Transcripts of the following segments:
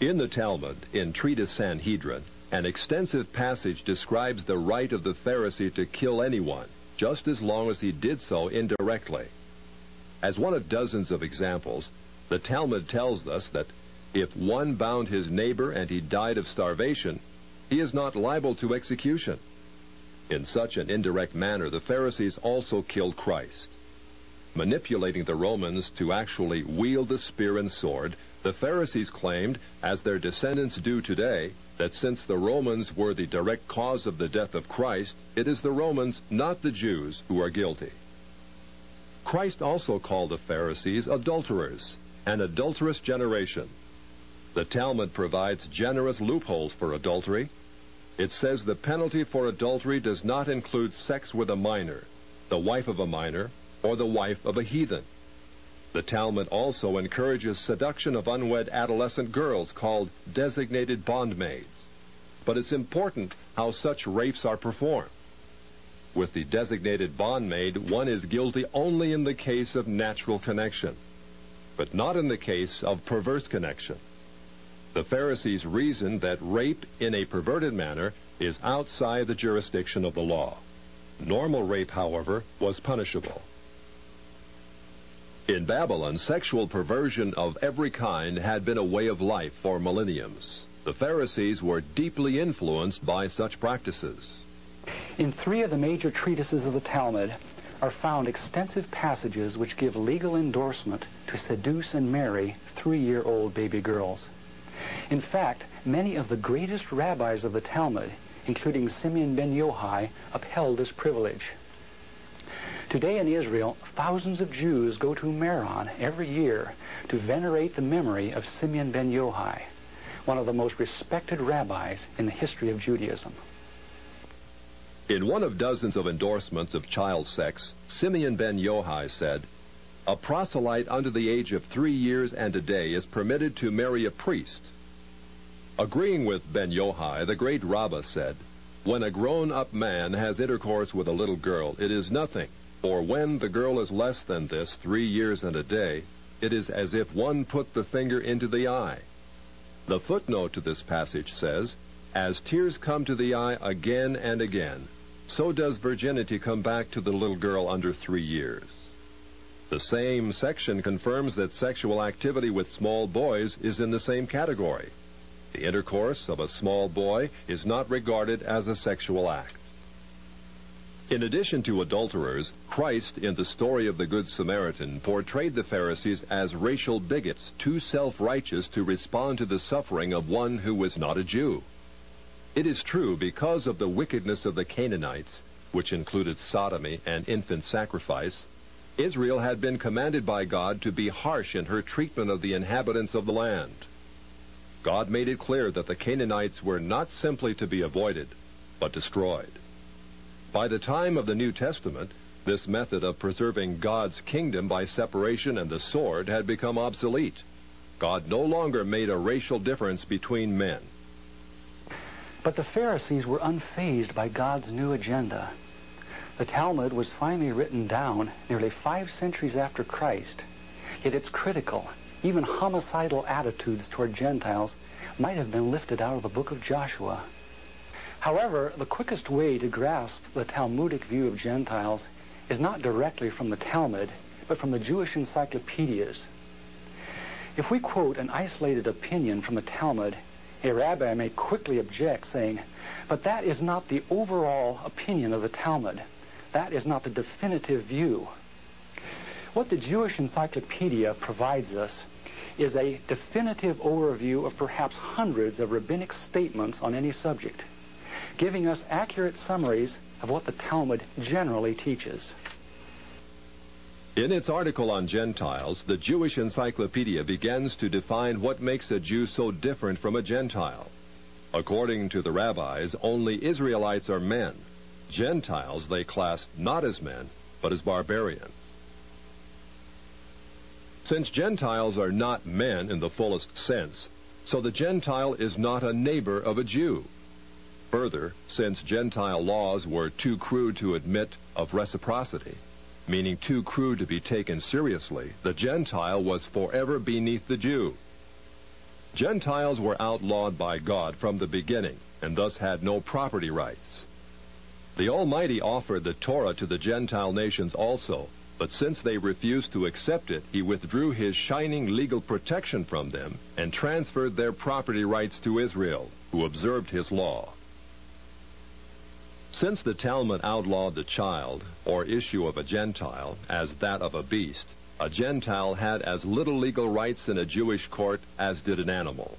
In the Talmud, in Treatise Sanhedrin, an extensive passage describes the right of the Pharisee to kill anyone, just as long as he did so indirectly. As one of dozens of examples, the Talmud tells us that if one bound his neighbor and he died of starvation, he is not liable to execution. In such an indirect manner, the Pharisees also killed Christ. Manipulating the Romans to actually wield the spear and sword, the Pharisees claimed, as their descendants do today, that since the Romans were the direct cause of the death of Christ, it is the Romans, not the Jews, who are guilty. Christ also called the Pharisees adulterers, an adulterous generation. The Talmud provides generous loopholes for adultery. It says the penalty for adultery does not include sex with a minor, the wife of a minor, or the wife of a heathen. The Talmud also encourages seduction of unwed adolescent girls called designated bondmaids. But it's important how such rapes are performed. With the designated bondmaid, one is guilty only in the case of natural connection, but not in the case of perverse connection. The Pharisees reasoned that rape in a perverted manner is outside the jurisdiction of the law. Normal rape, however, was punishable. In Babylon, sexual perversion of every kind had been a way of life for millenniums. The Pharisees were deeply influenced by such practices. In 3 of the major treatises of the Talmud are found extensive passages which give legal endorsement to seduce and marry 3-year-old baby girls. In fact, many of the greatest rabbis of the Talmud, including Simeon ben Yochai, upheld this privilege. Today in Israel, thousands of Jews go to Meron every year to venerate the memory of Simeon ben Yochai, one of the most respected rabbis in the history of Judaism. In one of dozens of endorsements of child sex, Simeon ben Yochai said, "A proselyte under the age of 3 years and a day is permitted to marry a priest." Agreeing with ben Yochai, the great Rabbah said, "When a grown-up man has intercourse with a little girl, it is nothing, for when the girl is less than this, 3 years and a day, it is as if one put the finger into the eye." The footnote to this passage says, "As tears come to the eye again and again, so does virginity come back to the little girl under 3 years." The same section confirms that sexual activity with small boys is in the same category. The intercourse of a small boy is not regarded as a sexual act. In addition to adulterers, Christ, in the story of the Good Samaritan, portrayed the Pharisees as racial bigots, too self-righteous to respond to the suffering of one who was not a Jew. It is true, because of the wickedness of the Canaanites, which included sodomy and infant sacrifice, Israel had been commanded by God to be harsh in her treatment of the inhabitants of the land. God made it clear that the Canaanites were not simply to be avoided, but destroyed. By the time of the New Testament, this method of preserving God's kingdom by separation and the sword had become obsolete. God no longer made a racial difference between men. But the Pharisees were unfazed by God's new agenda. The Talmud was finally written down nearly 5 centuries after Christ, yet its critical, even homicidal attitudes toward Gentiles might have been lifted out of the book of Joshua. However, the quickest way to grasp the Talmudic view of Gentiles is not directly from the Talmud, but from the Jewish encyclopedias. If we quote an isolated opinion from the Talmud, a rabbi may quickly object, saying, "But that is not the overall opinion of the Talmud. That is not the definitive view." What the Jewish encyclopedia provides us is a definitive overview of perhaps hundreds of rabbinic statements on any subject, giving us accurate summaries of what the Talmud generally teaches. In its article on Gentiles, the Jewish encyclopedia begins to define what makes a Jew so different from a Gentile. According to the rabbis, only Israelites are men. Gentiles they class not as men, but as barbarians. Since Gentiles are not men in the fullest sense, so the Gentile is not a neighbor of a Jew. Further, since Gentile laws were too crude to admit of reciprocity, meaning too crude to be taken seriously, the Gentile was forever beneath the Jew. Gentiles were outlawed by God from the beginning, and thus had no property rights. The Almighty offered the Torah to the Gentile nations also, but since they refused to accept it, he withdrew his shining legal protection from them and transferred their property rights to Israel, who observed his law. Since the Talmud outlawed the child, or issue of a Gentile, as that of a beast, a Gentile had as little legal rights in a Jewish court as did an animal.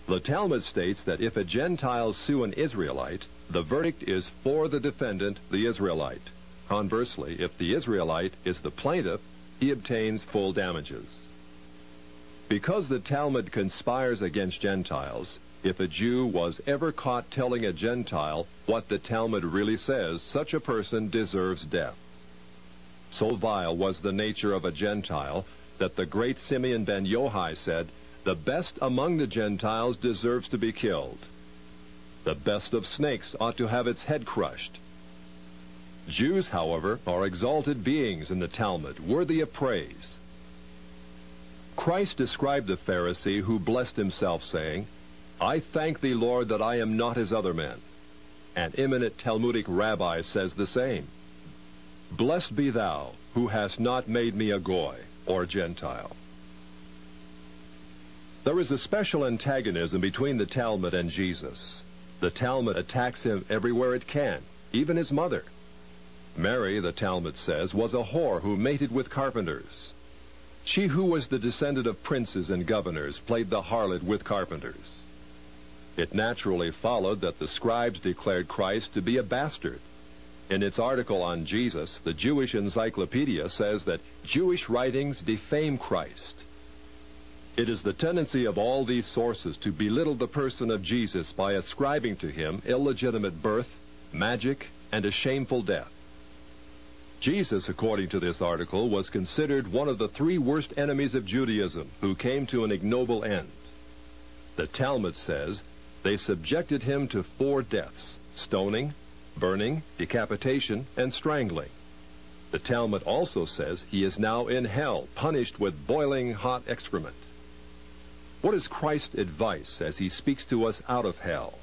The Talmud states that if a Gentile sue an Israelite, the verdict is for the defendant, the Israelite. Conversely, if the Israelite is the plaintiff, he obtains full damages. Because the Talmud conspires against Gentiles, if a Jew was ever caught telling a Gentile what the Talmud really says, such a person deserves death. So vile was the nature of a Gentile that the great Simeon ben Yohai said, "The best among the Gentiles deserves to be killed. The best of snakes ought to have its head crushed." Jews, however, are exalted beings in the Talmud, worthy of praise. Christ described the Pharisee who blessed himself, saying, "I thank thee, Lord, that I am not as other men." An eminent Talmudic rabbi says the same. "Blessed be thou, who hast not made me a goy," or Gentile. There is a special antagonism between the Talmud and Jesus. The Talmud attacks him everywhere it can, even his mother. Mary, the Talmud says, was a whore who mated with carpenters. She who was the descendant of princes and governors played the harlot with carpenters. It naturally followed that the scribes declared Christ to be a bastard. In its article on Jesus, the Jewish Encyclopedia says that Jewish writings defame Christ. It is the tendency of all these sources to belittle the person of Jesus by ascribing to him illegitimate birth, magic, and a shameful death. Jesus, according to this article, was considered one of the three worst enemies of Judaism who came to an ignoble end. The Talmud says they subjected him to 4 deaths: stoning, burning, decapitation, and strangling. The Talmud also says he is now in hell, punished with boiling hot excrement. What is Christ's advice as he speaks to us out of hell?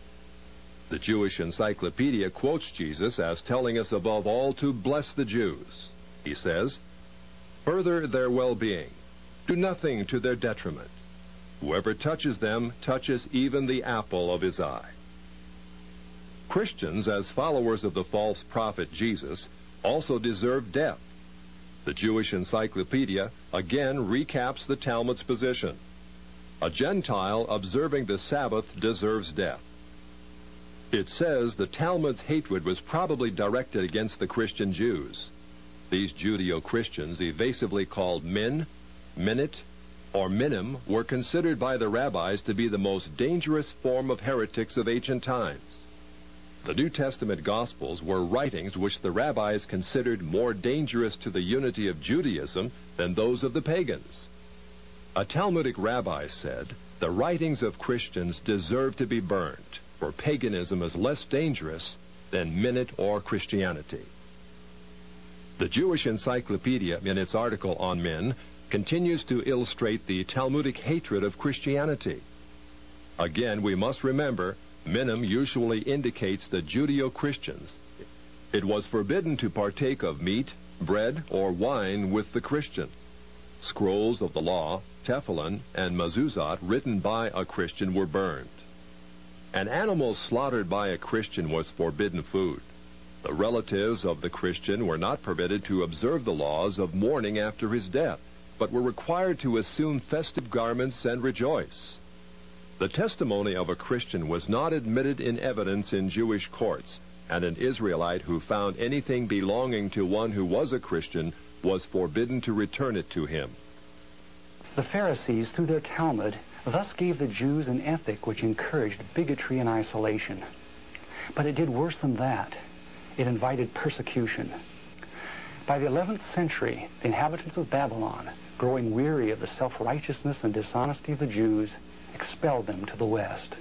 The Jewish Encyclopedia quotes Jesus as telling us above all to bless the Jews. He says, "Further their well-being. Do nothing to their detriment. Whoever touches them touches even the apple of his eye." Christians, as followers of the false prophet Jesus, also deserve death. The Jewish Encyclopedia again recaps the Talmud's position. A Gentile observing the Sabbath deserves death. It says the Talmud's hatred was probably directed against the Christian Jews. These Judeo-Christians, evasively called min, minute, or minim, were considered by the rabbis to be the most dangerous form of heretics of ancient times. The New Testament Gospels were writings which the rabbis considered more dangerous to the unity of Judaism than those of the pagans. A Talmudic rabbi said, "The writings of Christians deserve to be burned, for paganism is less dangerous than minute or Christianity." The Jewish Encyclopedia, in its article on men, continues to illustrate the Talmudic hatred of Christianity. Again, we must remember, minim usually indicates the Judeo-Christians. It was forbidden to partake of meat, bread, or wine with the Christian. Scrolls of the law, Tefillin, and Mezuzot written by a Christian were burned. An animal slaughtered by a Christian was forbidden food. The relatives of the Christian were not permitted to observe the laws of mourning after his death, but were required to assume festive garments and rejoice. The testimony of a Christian was not admitted in evidence in Jewish courts, and an Israelite who found anything belonging to one who was a Christian was forbidden to return it to him. The Pharisees, through their Talmud, thus gave the Jews an ethic which encouraged bigotry and isolation. But it did worse than that. It invited persecution. By the 11th century, the inhabitants of Babylon, growing weary of the self-righteousness and dishonesty of the Jews, expelled them to the west.